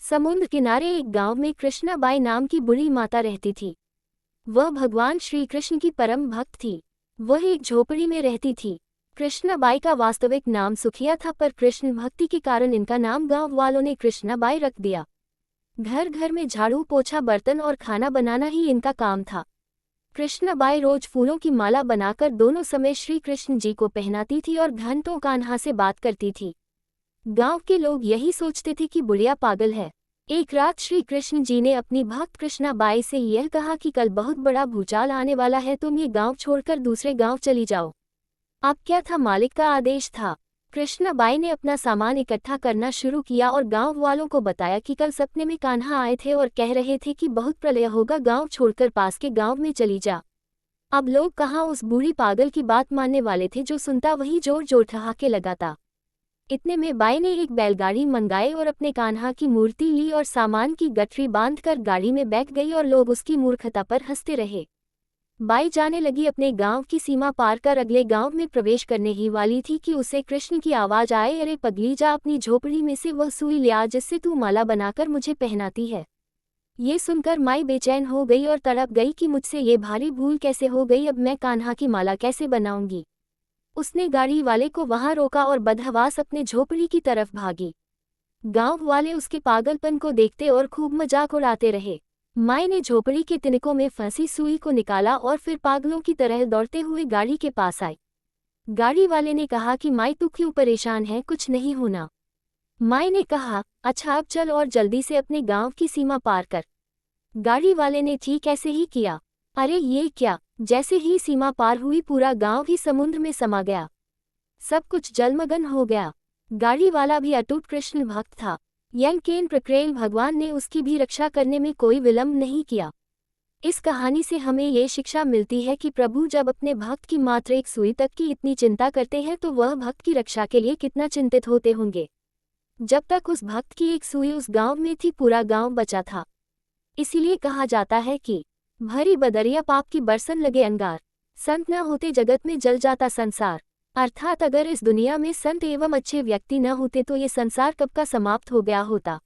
समुद्र किनारे एक गांव में कृष्णाबाई नाम की बूढ़ी माता रहती थी। वह भगवान श्री कृष्ण की परम भक्त थी। वह एक झोपड़ी में रहती थी। कृष्णाबाई का वास्तविक नाम सुखिया था, पर कृष्ण भक्ति के कारण इनका नाम गांव वालों ने कृष्णाबाई रख दिया। घर घर में झाड़ू पोछा बर्तन और खाना बनाना ही इनका काम था। कृष्णाबाई रोज फूलों की माला बनाकर दोनों समय श्री कृष्ण जी को पहनाती थी और घंटों कान्हा से बात करती थी। गांव के लोग यही सोचते थे कि बुढ़िया पागल है। एक रात श्री कृष्ण जी ने अपनी भक्त कृष्णाबाई से यह कहा कि कल बहुत बड़ा भूचाल आने वाला है, तुम ये गांव छोड़कर दूसरे गांव चली जाओ। अब क्या था, मालिक का आदेश था। कृष्णाबाई ने अपना सामान इकट्ठा करना शुरू किया और गांव वालों को बताया कि कल सपने में कान्हा आए थे और कह रहे थे कि बहुत प्रलय होगा, गांव छोड़कर पास के गांव में चली जा। अब लोग कहाँ उस बूढ़ी पागल की बात मानने वाले थे। जो सुनता वही जोर जोर ठहाके लगाता। इतने में बाई ने एक बैलगाड़ी मंगाई और अपने कान्हा की मूर्ति ली और सामान की गठरी बांधकर गाड़ी में बैठ गई और लोग उसकी मूर्खता पर हंसते रहे। बाई जाने लगी अपने गांव की सीमा पार कर अगले गांव में प्रवेश करने ही वाली थी कि उसे कृष्ण की आवाज आए, अरे पगली, जा अपनी झोपड़ी में से वह सुई ले आ जिससे तू माला बनाकर मुझे पहनाती है। ये सुनकर माई बेचैन हो गई और तड़प गई कि मुझसे ये भारी भूल कैसे हो गई, अब मैं कान्हा की माला कैसे बनाऊंगी। उसने गाड़ी वाले को वहां रोका और बदहवास अपने झोपड़ी की तरफ भागी। गांव वाले उसके पागलपन को देखते और खूब मजाक उड़ाते रहे। माई ने झोपड़ी के तिनकों में फंसी सुई को निकाला और फिर पागलों की तरह दौड़ते हुए गाड़ी के पास आई। गाड़ी वाले ने कहा कि माई, तू क्यों परेशान है, कुछ नहीं होना। माई ने कहा, अच्छा अब चल और जल्दी से अपने गांव की सीमा पार कर। गाड़ी वाले ने ठीक ऐसे ही किया। अरे ये क्या, जैसे ही सीमा पार हुई पूरा गांव ही समुद्र में समा गया। सब कुछ जलमग्न हो गया। गाड़ी वाला भी अटूट कृष्ण भक्त था। यंकेन प्रक्रेल भगवान ने उसकी भी रक्षा करने में कोई विलंब नहीं किया। इस कहानी से हमें ये शिक्षा मिलती है कि प्रभु जब अपने भक्त की मात्र एक सुई तक की इतनी चिंता करते हैं तो वह भक्त की रक्षा के लिए कितना चिंतित होते होंगे। जब तक उस भक्त की एक सुई उस गांव में थी, पूरा गांव बचा था। इसीलिए कहा जाता है कि भरी बदरिया पाप की बरसन लगे अंगार, संत न होते जगत में जल जाता संसार। अर्थात अगर इस दुनिया में संत एवं अच्छे व्यक्ति न होते तो ये संसार कब का समाप्त हो गया होता।